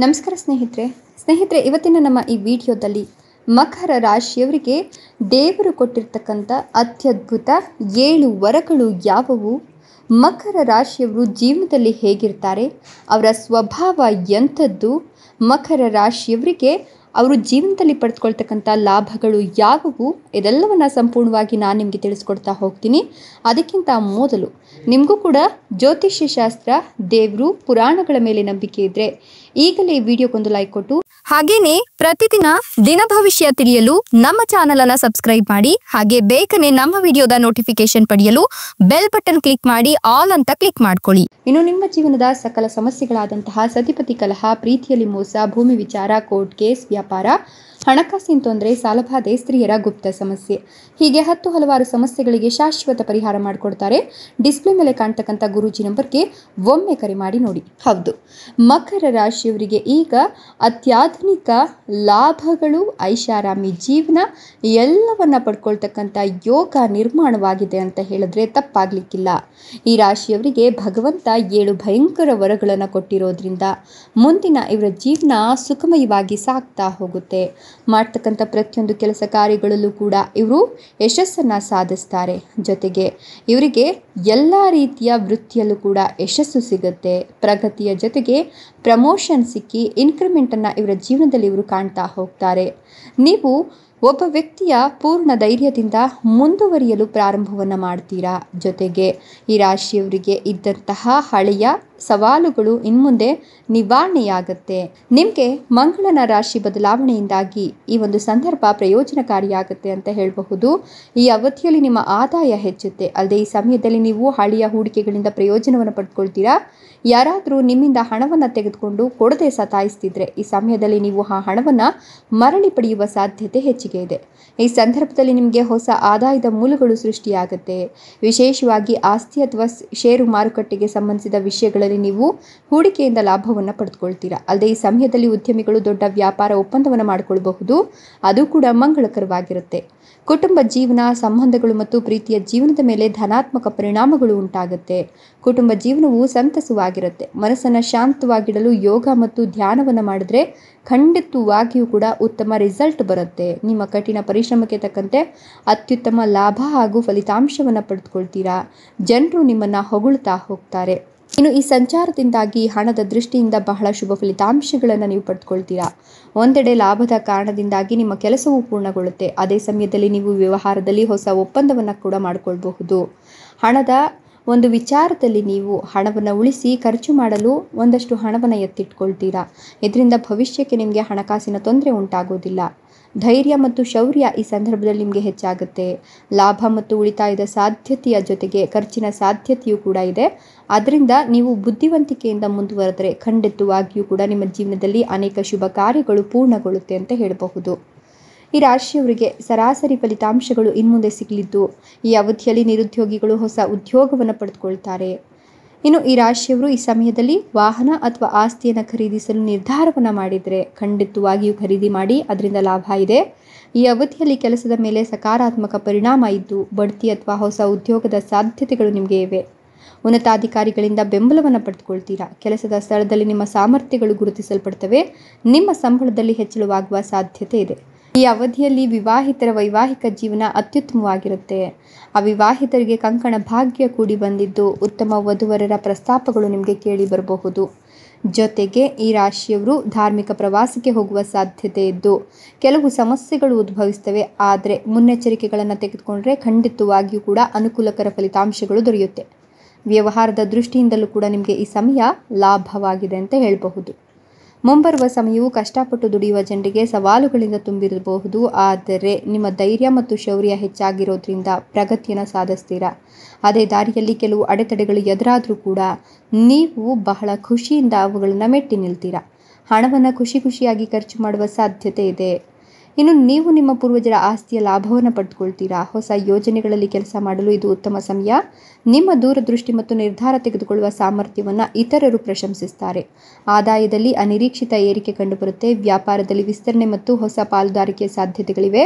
ನಮಸ್ಕಾರ ಸ್ನೇಹಿತರೆ ಇವತ್ತಿನ ನಮ್ಮ ಈ ವಿಡಿಯೋದಲ್ಲಿ ಮಕರ ರಾಶಿಯವರಿಗೆ ದೇವರು ಕೊಟ್ಟಿರ್ತಕ್ಕಂಥ ಅತ್ಯದ್ಭುತ 7 ವರಗಳು ಯಾವುವು, ಮಕರ ರಾಶಿಯವರು ಜೀವನದಲ್ಲಿ ಹೇಗಿರ್ತಾರೆ, ಅವರ ಸ್ವಭಾವ ಎಂಥದ್ದು, ಮಕರ ರಾಶಿಯವರಿಗೆ ಅವರು ಜೀವನದಲ್ಲಿ ಪಡೆದುಕೊಳ್ತಕ್ಕಂಥ ಲಾಭಗಳು ಯಾವುವು, ಇದೆಲ್ಲವನ್ನ ಸಂಪೂರ್ಣವಾಗಿ ನಾನು ನಿಮಗೆ ತಿಳಿಸ್ಕೊಡ್ತಾ ಹೋಗ್ತೀನಿ. ಅದಕ್ಕಿಂತ ಮೊದಲು ನಿಮಗೂ ಕೂಡ ಜ್ಯೋತಿಷ್ಯ ಶಾಸ್ತ್ರ, ದೇವರು, ಪುರಾಣಗಳ ಮೇಲೆ ನಂಬಿಕೆ ಇದ್ದರೆ ಈಗಲೇ ಈ ವಿಡಿಯೋಗೊಂದು ಲೈಕ್ ಕೊಟ್ಟು ಹಾಗೇನೆ ಪ್ರತಿದಿನ ದಿನ ಭವಿಷ್ಯ ತಿಳಿಯಲು ನಮ್ಮ ಚಾನೆಲ್ ಅನ್ನು ಸಬ್ಸ್ಕ್ರೈಬ್ ಮಾಡಿ. ಹಾಗೆ ಬೇಗನೆ ನಮ್ಮ ವಿಡಿಯೋದ ನೋಟಿಫಿಕೇಶನ್ ಪಡೆಯಲು ಬೆಲ್ ಬಟನ್ ಕ್ಲಿಕ್ ಮಾಡಿ ಆಲ್ ಅಂತ ಕ್ಲಿಕ್ ಮಾಡ್ಕೊಳ್ಳಿ. ಇನ್ನು ನಿಮ್ಮ ಜೀವನದ ಸಕಲ ಸಮಸ್ಯೆಗಳಾದಂತಹ ಸತಿಪತಿ ಕಲಹ, ಪ್ರೀತಿಯಲ್ಲಿ ಮೋಸ, ಭೂಮಿ ವಿಚಾರ, ಕೋರ್ಟ್ ಕೇಸ್, ವ್ಯಾಪಾರ, ಹಣಕಾಸಿನ ತೊಂದರೆ, ಸಾಲಬಾಧೆ, ಸ್ತ್ರೀಯರ ಗುಪ್ತ ಸಮಸ್ಯೆ, ಹೀಗೆ ಹಲವಾರು ಸಮಸ್ಯೆಗಳಿಗೆ ಶಾಶ್ವತ ಪರಿಹಾರ ಮಾಡಿಕೊಡ್ತಾರೆ. ಡಿಸ್ಪ್ಲೇ ಮೇಲೆ ಕಾಣ್ತಕ್ಕಂಥ ಗುರೂಜಿ ನಂಬರ್ಗೆ ಒಮ್ಮೆ ಕರೆ ಮಾಡಿ ನೋಡಿ. ಹೌದು, ಮಕರ ರಾಶಿಯವರಿಗೆ ಈಗ ಅತ್ಯಾಧುನಿಕ ಲಾಭಗಳು, ಐಷಾರಾಮಿ ಜೀವನ ಎಲ್ಲವನ್ನ ಪಡ್ಕೊಳ್ತಕ್ಕಂಥ ಯೋಗ ನಿರ್ಮಾಣವಾಗಿದೆ ಅಂತ ಹೇಳಿದ್ರೆ ತಪ್ಪಾಗ್ಲಿಕ್ಕಿಲ್ಲ. ಈ ರಾಶಿಯವರಿಗೆ ಭಗವಂತ 7 ಭಯಂಕರ ವರಗಳನ್ನು ಕೊಟ್ಟಿರೋದ್ರಿಂದ ಮುಂದಿನ ಇವರ ಜೀವನ ಸುಖಮಯವಾಗಿ ಸಾಗ್ತಾ ಹೋಗುತ್ತೆ. ಮಾಡ್ತಕ್ಕಂಥ ಪ್ರತಿಯೊಂದು ಕೆಲಸ ಕಾರ್ಯಗಳಲ್ಲೂ ಕೂಡ ಇವರು ಯಶಸ್ಸನ್ನು ಸಾಧಿಸ್ತಾರೆ. ಜೊತೆಗೆ ಇವರಿಗೆ ಎಲ್ಲ ರೀತಿಯ ವೃತ್ತಿಯಲ್ಲೂ ಕೂಡ ಯಶಸ್ಸು ಸಿಗುತ್ತೆ. ಪ್ರಗತಿಯ ಜೊತೆಗೆ ಪ್ರಮೋಷನ್ ಸಿಕ್ಕಿ ಇನ್ಕ್ರಿಮೆಂಟನ್ನು ಇವರ ಜೀವನದಲ್ಲಿ ಇವರು ಕಾಣ್ತಾ ಹೋಗ್ತಾರೆ. ನೀವು ಒಬ್ಬ ವ್ಯಕ್ತಿಯ ಪೂರ್ಣ ಧೈರ್ಯದಿಂದ ಮುಂದುವರಿಯಲು ಪ್ರಾರಂಭವನ್ನು ಮಾಡ್ತೀರಾ. ಜೊತೆಗೆ ಈ ರಾಶಿಯವರಿಗೆ ಇದ್ದಂತಹ ಹಳೆಯ ಸವಾಲುಗಳು ಇನ್ಮುಂದೆ ನಿವಾರಣೆಯಾಗುತ್ತೆ. ನಿಮಗೆ ಮಂಗಳನ ರಾಶಿ ಬದಲಾವಣೆಯಿಂದಾಗಿ ಈ ಒಂದು ಸಂದರ್ಭ ಪ್ರಯೋಜನಕಾರಿಯಾಗುತ್ತೆ ಅಂತ ಹೇಳಬಹುದು. ಈ ಅವಧಿಯಲ್ಲಿ ನಿಮ್ಮ ಆದಾಯ ಹೆಚ್ಚುತ್ತೆ. ಅಲ್ಲದೆ ಈ ಸಮಯದಲ್ಲಿ ನೀವು ಹಳೆಯ ಹೂಡಿಕೆಗಳಿಂದ ಪ್ರಯೋಜನವನ್ನು ಪಡೆದುಕೊಳ್ತೀರಾ. ಯಾರಾದರೂ ನಿಮ್ಮಿಂದ ಹಣವನ್ನು ತೆಗೆದುಕೊಂಡು ಕೊಡದೆ ಸತಾಯಿಸ್ತಿದ್ರೆ ಈ ಸಮಯದಲ್ಲಿ ನೀವು ಆ ಹಣವನ್ನು ಮರಳಿ ಪಡೆಯುವ ಸಾಧ್ಯತೆ ಹೆಚ್ಚಿಗೆ ಇದೆ. ಈ ಸಂದರ್ಭದಲ್ಲಿ ನಿಮಗೆ ಹೊಸ ಆದಾಯದ ಮೂಲಗಳು ಸೃಷ್ಟಿಯಾಗುತ್ತೆ. ವಿಶೇಷವಾಗಿ ಆಸ್ತಿ ಅಥವಾ ಷೇರು ಮಾರುಕಟ್ಟೆಗೆ ಸಂಬಂಧಿಸಿದ ವಿಷಯಗಳಲ್ಲಿ ನೀವು ಹೂಡಿಕೆಯಿಂದ ಲಾಭವನ್ನು ಪಡೆದುಕೊಳ್ತೀರಾ. ಅಲ್ಲದೆ ಈ ಸಮಯದಲ್ಲಿ ಉದ್ಯಮಿಗಳು ದೊಡ್ಡ ವ್ಯಾಪಾರ ಒಪ್ಪಂದವನ್ನು ಮಾಡಿಕೊಳ್ಳಬಹುದು. ಅದು ಕೂಡ ಮಂಗಳಕರವಾಗಿರುತ್ತೆ. ಕುಟುಂಬ ಜೀವನ, ಸಂಬಂಧಗಳು ಮತ್ತು ಪ್ರೀತಿಯ ಜೀವನದ ಮೇಲೆ ಧನಾತ್ಮಕ ಪರಿಣಾಮಗಳು ಉಂಟಾಗುತ್ತೆ. ಕುಟುಂಬ ಜೀವನವು ಸಂತಸವಾಗಿರುತ್ತೆ. ಮನಸ್ಸನ್ನು ಶಾಂತವಾಗಿಡಲು ಯೋಗ ಮತ್ತು ಧ್ಯಾನವನ್ನು ಮಾಡಿದ್ರೆ ಖಂಡಿತವಾಗಿಯೂ ಕೂಡ ಉತ್ತಮ ರಿಸಲ್ಟ್ ಬರುತ್ತೆ. ನಿಮ್ಮ ಕಠಿಣ ಪರಿಶ್ರಮಕ್ಕೆ ತಕ್ಕಂತೆ ಅತ್ಯುತ್ತಮ ಲಾಭ ಹಾಗೂ ಫಲಿತಾಂಶವನ್ನು ಪಡೆದುಕೊಳ್ತೀರಾ. ಜನರು ನಿಮ್ಮನ್ನು ಹೊಗಳ್ತಾ ಹೋಗ್ತಾರೆ. ಇನ್ನು ಈ ಸಂಚಾರದಿಂದಾಗಿ ಹಣದ ದೃಷ್ಟಿಯಿಂದ ಬಹಳ ಶುಭ ಫಲಿತಾಂಶಗಳನ್ನು ನೀವು ಪಡೆದುಕೊಳ್ತೀರಾ. ಒಂದೆಡೆ ಲಾಭದ ಕಾರಣದಿಂದಾಗಿ ನಿಮ್ಮ ಕೆಲಸವೂ ಪೂರ್ಣಗೊಳ್ಳುತ್ತೆ. ಅದೇ ಸಮಯದಲ್ಲಿ ನೀವು ವ್ಯವಹಾರದಲ್ಲಿ ಹೊಸ ಒಪ್ಪಂದವನ್ನು ಕೂಡ ಮಾಡಿಕೊಳ್ಬಹುದು. ಹಣದ ಒಂದು ವಿಚಾರದಲ್ಲಿ ನೀವು ಹಣವನ್ನು ಉಳಿಸಿ ಖರ್ಚು ಮಾಡಲು ಒಂದಷ್ಟು ಹಣವನ್ನು ಎತ್ತಿಟ್ಕೊಳ್ತೀರಾ. ಇದರಿಂದ ಭವಿಷ್ಯಕ್ಕೆ ನಿಮಗೆ ಹಣಕಾಸಿನ ತೊಂದರೆ ಉಂಟಾಗೋದಿಲ್ಲ. ಧೈರ್ಯ ಮತ್ತು ಶೌರ್ಯ ಈ ಸಂದರ್ಭದಲ್ಲಿ ನಿಮಗೆ ಹೆಚ್ಚಾಗುತ್ತೆ. ಲಾಭ ಮತ್ತು ಉಳಿತಾಯದ ಸಾಧ್ಯತೆಯ ಜೊತೆಗೆ ಖರ್ಚಿನ ಸಾಧ್ಯತೆಯೂ ಕೂಡ ಇದೆ. ಅದರಿಂದ ನೀವು ಬುದ್ಧಿವಂತಿಕೆಯಿಂದ ಮುಂದುವರೆದರೆ ಖಂಡಿತವಾಗಿಯೂ ಕೂಡ ನಿಮ್ಮ ಜೀವನದಲ್ಲಿ ಅನೇಕ ಶುಭ ಕಾರ್ಯಗಳು ಪೂರ್ಣಗೊಳ್ಳುತ್ತೆ ಅಂತ ಹೇಳಬಹುದು. ಈ ರಾಶಿಯವರಿಗೆ ಸರಾಸರಿ ಫಲಿತಾಂಶಗಳು ಇನ್ಮುಂದೆ ಸಿಗಲಿದ್ದು ಈ ಅವಧಿಯಲ್ಲಿ ನಿರುದ್ಯೋಗಿಗಳು ಹೊಸ ಉದ್ಯೋಗವನ್ನು ಪಡೆದುಕೊಳ್ತಾರೆ. ಇನ್ನು ಈ ರಾಶಿಯವರು ಈ ಸಮಯದಲ್ಲಿ ವಾಹನ ಅಥವಾ ಆಸ್ತಿಯನ್ನು ಖರೀದಿಸಲು ನಿರ್ಧಾರವನ್ನು ಮಾಡಿದರೆ ಖಂಡಿತವಾಗಿಯೂ ಖರೀದಿ ಮಾಡಿ, ಅದರಿಂದ ಲಾಭ ಇದೆ. ಈ ಅವಧಿಯಲ್ಲಿ ಕೆಲಸದ ಮೇಲೆ ಸಕಾರಾತ್ಮಕ ಪರಿಣಾಮ ಇದ್ದು ಬಡ್ತಿ ಅಥವಾ ಹೊಸ ಉದ್ಯೋಗದ ಸಾಧ್ಯತೆಗಳು ನಿಮಗೆ ಇವೆ. ಉನ್ನತಾಧಿಕಾರಿಗಳಿಂದ ಬೆಂಬಲವನ್ನು ಪಡೆದುಕೊಳ್ತೀರಾ. ಕೆಲಸದ ಸ್ಥಳದಲ್ಲಿ ನಿಮ್ಮ ಸಾಮರ್ಥ್ಯಗಳು ಗುರುತಿಸಲ್ಪಡ್ತವೆ. ನಿಮ್ಮ ಸಂಬಳದಲ್ಲಿ ಹೆಚ್ಚಳವಾಗುವ ಸಾಧ್ಯತೆ ಇದೆ. ಈ ಅವಧಿಯಲ್ಲಿ ವಿವಾಹಿತರ ವೈವಾಹಿಕ ಜೀವನ ಅತ್ಯುತ್ತಮವಾಗಿರುತ್ತೆ. ಅವಿವಾಹಿತರಿಗೆ ಕಂಕಣ ಭಾಗ್ಯ ಕೂಡಿ ಬಂದಿದ್ದು ಉತ್ತಮ ವಧುವರರ ಪ್ರಸ್ತಾಪಗಳು ನಿಮಗೆ ಕೇಳಿ ಬರಬಹುದು. ಜೊತೆಗೆ ಈ ರಾಶಿಯವರು ಧಾರ್ಮಿಕ ಪ್ರವಾಸಕ್ಕೆ ಹೋಗುವ ಸಾಧ್ಯತೆ ಇದ್ದು ಕೆಲವು ಸಮಸ್ಯೆಗಳು ಉದ್ಭವಿಸ್ತವೆ. ಆದರೆ ಮುನ್ನೆಚ್ಚರಿಕೆಗಳನ್ನು ತೆಗೆದುಕೊಂಡ್ರೆ ಖಂಡಿತವಾಗಿಯೂ ಕೂಡ ಅನುಕೂಲಕರ ಫಲಿತಾಂಶಗಳು ದೊರೆಯುತ್ತೆ. ವ್ಯವಹಾರದ ದೃಷ್ಟಿಯಿಂದಲೂ ಕೂಡ ನಿಮಗೆ ಈ ಸಮಯ ಲಾಭವಾಗಿದೆ ಅಂತ ಹೇಳಬಹುದು. ಮುಂಬರುವ ಸಮಯವು ಕಷ್ಟಪಟ್ಟು ದುಡಿಯುವ ಜನರಿಗೆ ಸವಾಲುಗಳಿಂದ ತುಂಬಿರಬಹುದು. ಆದರೆ ನಿಮ್ಮ ಧೈರ್ಯ ಮತ್ತು ಶೌರ್ಯ ಹೆಚ್ಚಾಗಿರೋದ್ರಿಂದ ಪ್ರಗತಿಯನ್ನು ಸಾಧಿಸ್ತೀರಾ. ಅದೇ ದಾರಿಯಲ್ಲಿ ಕೆಲವು ಅಡೆತಡೆಗಳು ಎದುರಾದರೂ ಕೂಡ ನೀವು ಬಹಳ ಖುಷಿಯಿಂದ ಅವುಗಳನ್ನು ಮೆಟ್ಟಿ ನಿಲ್ತೀರಾ. ಹಣವನ್ನು ಖುಷಿಯಾಗಿ ಖರ್ಚು ಮಾಡುವ ಸಾಧ್ಯತೆ ಇದೆ. ಇನ್ನು ನೀವು ನಿಮ್ಮ ಪೂರ್ವಜರ ಆಸ್ತಿಯ ಲಾಭವನ್ನು ಪಡೆದುಕೊಳ್ತೀರಾ. ಹೊಸ ಯೋಜನೆಗಳಲ್ಲಿ ಕೆಲಸ ಮಾಡಲು ಇದು ಉತ್ತಮ ಸಮಯ. ನಿಮ್ಮ ದೂರದೃಷ್ಟಿ ಮತ್ತು ನಿರ್ಧಾರ ತೆಗೆದುಕೊಳ್ಳುವ ಸಾಮರ್ಥ್ಯವನ್ನು ಇತರರು ಪ್ರಶಂಸಿಸ್ತಾರೆ. ಆದಾಯದಲ್ಲಿ ಅನಿರೀಕ್ಷಿತ ಏರಿಕೆ ಕಂಡುಬರುತ್ತೆ. ವ್ಯಾಪಾರದಲ್ಲಿ ವಿಸ್ತರಣೆ ಮತ್ತು ಹೊಸ ಪಾಲುದಾರಿಕೆಯ ಸಾಧ್ಯತೆಗಳಿವೆ.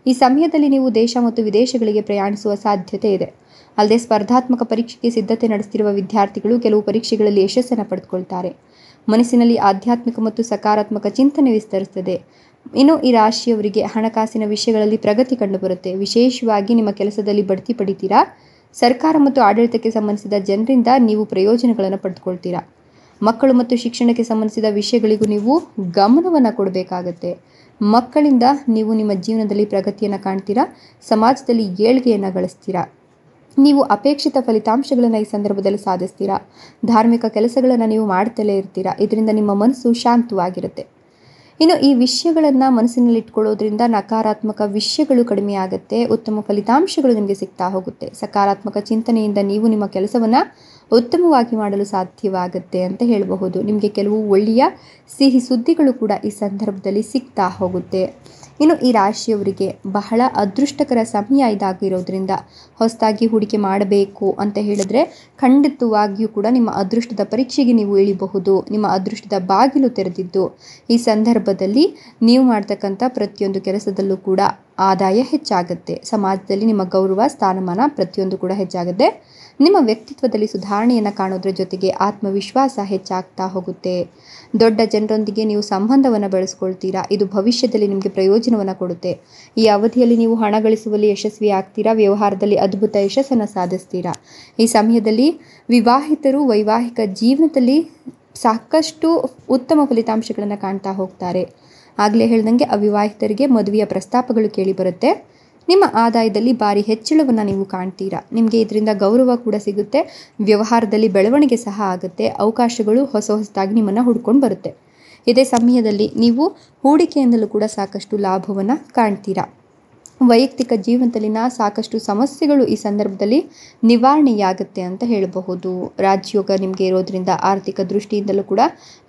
ಈ ಸಮಯದಲ್ಲಿ ನೀವು ದೇಶ ಮತ್ತು ವಿದೇಶಗಳಿಗೆ ಪ್ರಯಾಣಿಸುವ ಸಾಧ್ಯತೆ ಇದೆ. ಅಲ್ಲದೆ ಸ್ಪರ್ಧಾತ್ಮಕ ಪರೀಕ್ಷೆಗೆ ಸಿದ್ಧತೆ ನಡೆಸುತ್ತಿರುವ ವಿದ್ಯಾರ್ಥಿಗಳು ಕೆಲವು ಪರೀಕ್ಷೆಗಳಲ್ಲಿ ಯಶಸ್ಸನ್ನು ಪಡೆದುಕೊಳ್ತಾರೆ. ಮನಸ್ಸಿನಲ್ಲಿ ಆಧ್ಯಾತ್ಮಿಕ ಮತ್ತು ಸಕಾರಾತ್ಮಕ ಚಿಂತನೆ ವಿಸ್ತರಿಸುತ್ತದೆ. ಇನ್ನು ಈ ರಾಶಿಯವರಿಗೆ ಹಣಕಾಸಿನ ವಿಷಯಗಳಲ್ಲಿ ಪ್ರಗತಿ ಕಂಡುಬರುತ್ತೆ. ವಿಶೇಷವಾಗಿ ನಿಮ್ಮ ಕೆಲಸದಲ್ಲಿ ಬಡ್ತಿ ಪಡಿತೀರಾ. ಸರ್ಕಾರ ಮತ್ತು ಆಡಳಿತಕ್ಕೆ ಸಂಬಂಧಿಸಿದ ಜನರಿಂದ ನೀವು ಪ್ರಯೋಜನಗಳನ್ನು ಪಡೆದುಕೊಳ್ತೀರಾ. ಮಕ್ಕಳು ಮತ್ತು ಶಿಕ್ಷಣಕ್ಕೆ ಸಂಬಂಧಿಸಿದ ವಿಷಯಗಳಿಗೂ ನೀವು ಗಮನವನ್ನು ಕೊಡಬೇಕಾಗತ್ತೆ. ಮಕ್ಕಳಿಂದ ನೀವು ನಿಮ್ಮ ಜೀವನದಲ್ಲಿ ಪ್ರಗತಿಯನ್ನು ಕಾಣ್ತೀರಾ. ಸಮಾಜದಲ್ಲಿ ಏಳ್ಗೆಯನ್ನು ಗಳಿಸ್ತೀರಾ. ನೀವು ಅಪೇಕ್ಷಿತ ಫಲಿತಾಂಶಗಳನ್ನು ಈ ಸಂದರ್ಭದಲ್ಲಿ ಸಾಧಿಸ್ತೀರಾ. ಧಾರ್ಮಿಕ ಕೆಲಸಗಳನ್ನು ನೀವು ಮಾಡ್ತಲೇ ಇರ್ತೀರಾ. ಇದರಿಂದ ನಿಮ್ಮ ಮನಸ್ಸು ಶಾಂತವಾಗಿರುತ್ತೆ. ಇನ್ನು ಈ ವಿಷಯಗಳನ್ನು ಮನಸ್ಸಿನಲ್ಲಿ ಇಟ್ಕೊಳ್ಳೋದ್ರಿಂದ ನಕಾರಾತ್ಮಕ ವಿಷಯಗಳು ಕಡಿಮೆ ಆಗುತ್ತೆ. ಉತ್ತಮ ಫಲಿತಾಂಶಗಳು ನಿಮಗೆ ಸಿಗ್ತಾ ಹೋಗುತ್ತೆ. ಸಕಾರಾತ್ಮಕ ಚಿಂತನೆಯಿಂದ ನೀವು ನಿಮ್ಮ ಕೆಲಸವನ್ನು ಉತ್ತಮವಾಗಿ ಮಾಡಲು ಸಾಧ್ಯವಾಗುತ್ತೆ ಅಂತ ಹೇಳಬಹುದು. ನಿಮಗೆ ಕೆಲವು ಒಳ್ಳೆಯ ಸಿಹಿ ಸುದ್ದಿಗಳು ಕೂಡ ಈ ಸಂದರ್ಭದಲ್ಲಿ ಸಿಗ್ತಾ ಹೋಗುತ್ತೆ. ಇನ್ನು ಈ ರಾಶಿಯವರಿಗೆ ಬಹಳ ಅದೃಷ್ಟಕರ ಸಮಯ ಇದಾಗಿರೋದ್ರಿಂದ ಹೊಸದಾಗಿ ಹೂಡಿಕೆ ಮಾಡಬೇಕು ಅಂತ ಹೇಳಿದ್ರೆ ಖಂಡಿತವಾಗಿಯೂ ಕೂಡ ನಿಮ್ಮ ಅದೃಷ್ಟದ ಪರೀಕ್ಷೆಗೆ ನೀವು ಇಳಿಬಹುದು. ನಿಮ್ಮ ಅದೃಷ್ಟದ ಬಾಗಿಲು ತೆರೆದಿದ್ದು ಈ ಸಂದರ್ಭದಲ್ಲಿ ನೀವು ಮಾಡ್ತಕ್ಕಂಥ ಪ್ರತಿಯೊಂದು ಕೆಲಸದಲ್ಲೂ ಕೂಡ ಆದಾಯ ಹೆಚ್ಚಾಗುತ್ತೆ. ಸಮಾಜದಲ್ಲಿ ನಿಮ್ಮ ಗೌರವ ಸ್ಥಾನಮಾನ ಪ್ರತಿಯೊಂದು ಕೂಡ ಹೆಚ್ಚಾಗುತ್ತೆ. ನಿಮ್ಮ ವ್ಯಕ್ತಿತ್ವದಲ್ಲಿ ಸುಧಾರಣೆಯನ್ನು ಕಾಣೋದ್ರ ಜೊತೆಗೆ ಆತ್ಮವಿಶ್ವಾಸ ಹೆಚ್ಚಾಗ್ತಾ ಹೋಗುತ್ತೆ. ದೊಡ್ಡ ಜನರೊಂದಿಗೆ ನೀವು ಸಂಬಂಧವನ್ನು ಬೆಳೆಸ್ಕೊಳ್ತೀರಾ. ಇದು ಭವಿಷ್ಯದಲ್ಲಿ ನಿಮಗೆ ಪ್ರಯೋಜನವನ್ನು ಕೊಡುತ್ತೆ. ಈ ಅವಧಿಯಲ್ಲಿ ನೀವು ಹಣ ಗಳಿಸುವಲ್ಲಿ ಯಶಸ್ವಿ ಆಗ್ತೀರಾ. ವ್ಯವಹಾರದಲ್ಲಿ ಅದ್ಭುತ ಯಶಸ್ಸನ್ನು ಸಾಧಿಸ್ತೀರಾ. ಈ ಸಮಯದಲ್ಲಿ ವಿವಾಹಿತರು ವೈವಾಹಿಕ ಜೀವನದಲ್ಲಿ ಸಾಕಷ್ಟು ಉತ್ತಮ ಫಲಿತಾಂಶಗಳನ್ನು ಕಾಣ್ತಾ ಹೋಗ್ತಾರೆ. ಆಗಲೇ ಹೇಳ್ದಂಗೆ ಅವಿವಾಹಿತರಿಗೆ ಮದುವೆಯ ಪ್ರಸ್ತಾಪಗಳು ಕೇಳಿ ಬರುತ್ತೆ. ನಿಮ್ಮ ಆದಾಯದಲ್ಲಿ ಭಾರಿ ಹೆಚ್ಚಳವನ್ನು ನೀವು ಕಾಣ್ತೀರಾ. ನಿಮಗೆ ಇದರಿಂದ ಗೌರವ ಕೂಡ ಸಿಗುತ್ತೆ. ವ್ಯವಹಾರದಲ್ಲಿ ಬೆಳವಣಿಗೆ ಸಹ ಆಗುತ್ತೆ. ಅವಕಾಶಗಳು ಹೊಸದಾಗಿ ನಿಮ್ಮನ್ನು ಹುಡ್ಕೊಂಡು ಬರುತ್ತೆ. ಇದೇ ಸಮಯದಲ್ಲಿ ನೀವು ಹೂಡಿಕೆಯಿಂದಲೂ ಕೂಡ ಸಾಕಷ್ಟು ಲಾಭವನ್ನು ಕಾಣ್ತೀರಾ. ವೈಯಕ್ತಿಕ ಜೀವನದಲ್ಲಿನ ಸಾಕಷ್ಟು ಸಮಸ್ಯೆಗಳು ಈ ಸಂದರ್ಭದಲ್ಲಿ ನಿವಾರಣೆಯಾಗುತ್ತೆ ಅಂತ ಹೇಳಬಹುದು. ರಾಜಯೋಗ ನಿಮಗೆ ಇರೋದ್ರಿಂದ ಆರ್ಥಿಕ ದೃಷ್ಟಿಯಿಂದಲೂ ಕೂಡ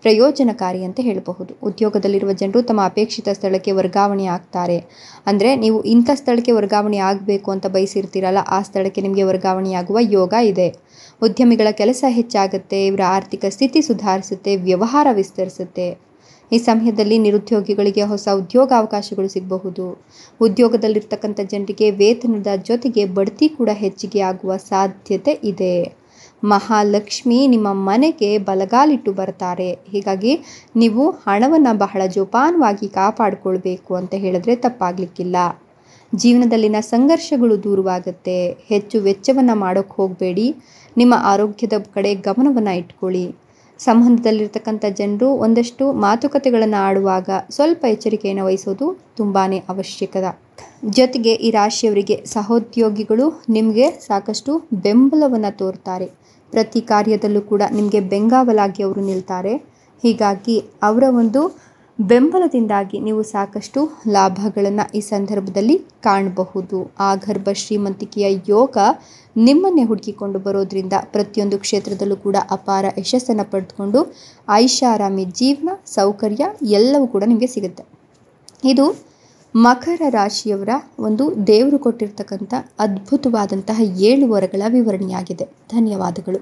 ಪ್ರಯೋಜನಕಾರಿ ಅಂತ ಹೇಳಬಹುದು. ಉದ್ಯೋಗದಲ್ಲಿರುವ ಜನರು ತಮ್ಮ ಅಪೇಕ್ಷಿತ ಸ್ಥಳಕ್ಕೆ ವರ್ಗಾವಣೆ ಆಗ್ತಾರೆ. ಅಂದರೆ ನೀವು ಇಂಥ ಸ್ಥಳಕ್ಕೆ ವರ್ಗಾವಣೆ ಆಗಬೇಕು ಅಂತ ಬಯಸಿರ್ತೀರಲ್ಲ, ಆ ಸ್ಥಳಕ್ಕೆ ನಿಮಗೆ ವರ್ಗಾವಣೆಯಾಗುವ ಯೋಗ ಇದೆ. ಉದ್ಯಮಿಗಳ ಕೆಲಸ ಹೆಚ್ಚಾಗುತ್ತೆ. ಇವರ ಆರ್ಥಿಕ ಸ್ಥಿತಿ ಸುಧಾರಿಸುತ್ತೆ. ವ್ಯವಹಾರ ವಿಸ್ತರಿಸುತ್ತೆ. ಈ ಸಮಯದಲ್ಲಿ ನಿರುದ್ಯೋಗಿಗಳಿಗೆ ಹೊಸ ಉದ್ಯೋಗಾವಕಾಶಗಳು ಸಿಗಬಹುದು. ಉದ್ಯೋಗದಲ್ಲಿರ್ತಕ್ಕಂಥ ಜನರಿಗೆ ವೇತನದ ಜೊತೆಗೆ ಬಡ್ತಿ ಕೂಡ ಹೆಚ್ಚಿಗೆ ಆಗುವ ಸಾಧ್ಯತೆ ಇದೆ. ಮಹಾಲಕ್ಷ್ಮಿ ನಿಮ್ಮ ಮನೆಗೆ ಬಲಗಾಲಿಟ್ಟು ಬರ್ತಾರೆ. ಹೀಗಾಗಿ ನೀವು ಹಣವನ್ನು ಬಹಳ ಜೋಪಾನವಾಗಿ ಕಾಪಾಡಿಕೊಳ್ಬೇಕು ಅಂತ ಹೇಳಿದ್ರೆ ತಪ್ಪಾಗಲಿಕ್ಕಿಲ್ಲ. ಜೀವನದಲ್ಲಿನ ಸಂಘರ್ಷಗಳು ದೂರವಾಗುತ್ತೆ. ಹೆಚ್ಚು ವೆಚ್ಚವನ್ನು ಮಾಡೋಕ್ಕೆ ಹೋಗಬೇಡಿ. ನಿಮ್ಮ ಆರೋಗ್ಯದ ಕಡೆ ಗಮನವನ್ನು ಇಟ್ಕೊಳ್ಳಿ. ಸಂಬಂಧದಲ್ಲಿರ್ತಕ್ಕಂಥ ಜನರು ಒಂದಷ್ಟು ಮಾತುಕತೆಗಳನ್ನು ಆಡುವಾಗ ಸ್ವಲ್ಪ ಎಚ್ಚರಿಕೆಯನ್ನು ವಹಿಸೋದು ತುಂಬಾ ಅವಶ್ಯಕದ. ಜೊತೆಗೆ ಈ ರಾಶಿಯವರಿಗೆ ಸಹೋದ್ಯೋಗಿಗಳು ನಿಮಗೆ ಸಾಕಷ್ಟು ಬೆಂಬಲವನ್ನು ತೋರ್ತಾರೆ. ಪ್ರತಿ ಕಾರ್ಯದಲ್ಲೂ ಕೂಡ ನಿಮಗೆ ಬೆಂಗಾವಲಾಗಿ ಅವರು ನಿಲ್ತಾರೆ. ಹೀಗಾಗಿ ಅವರ ಒಂದು ಬೆಂಬಲದಿಂದಾಗಿ ನೀವು ಸಾಕಷ್ಟು ಲಾಭಗಳನ್ನು ಈ ಸಂದರ್ಭದಲ್ಲಿ ಕಾಣಬಹುದು. ಆಗರ್ಭ ಶ್ರೀಮಂತಿಕೆಯ ಯೋಗ ನಿಮ್ಮನ್ನೇ ಹುಡುಕಿಕೊಂಡು ಬರೋದ್ರಿಂದ ಪ್ರತಿಯೊಂದು ಕ್ಷೇತ್ರದಲ್ಲೂ ಕೂಡ ಅಪಾರ ಯಶಸ್ಸನ್ನು ಪಡೆದುಕೊಂಡು ಐಷಾರಾಮಿ ಜೀವನ ಸೌಕರ್ಯ ಎಲ್ಲವೂ ಕೂಡ ನಿಮಗೆ ಸಿಗುತ್ತೆ. ಇದು ಮಕರ ರಾಶಿಯವರ ಒಂದು ದೇವರು ಕೊಟ್ಟಿರ್ತಕ್ಕಂಥ ಅದ್ಭುತವಾದಂತಹ 7 ವರಗಳ ವಿವರಣೆಯಾಗಿದೆ. ಧನ್ಯವಾದಗಳು.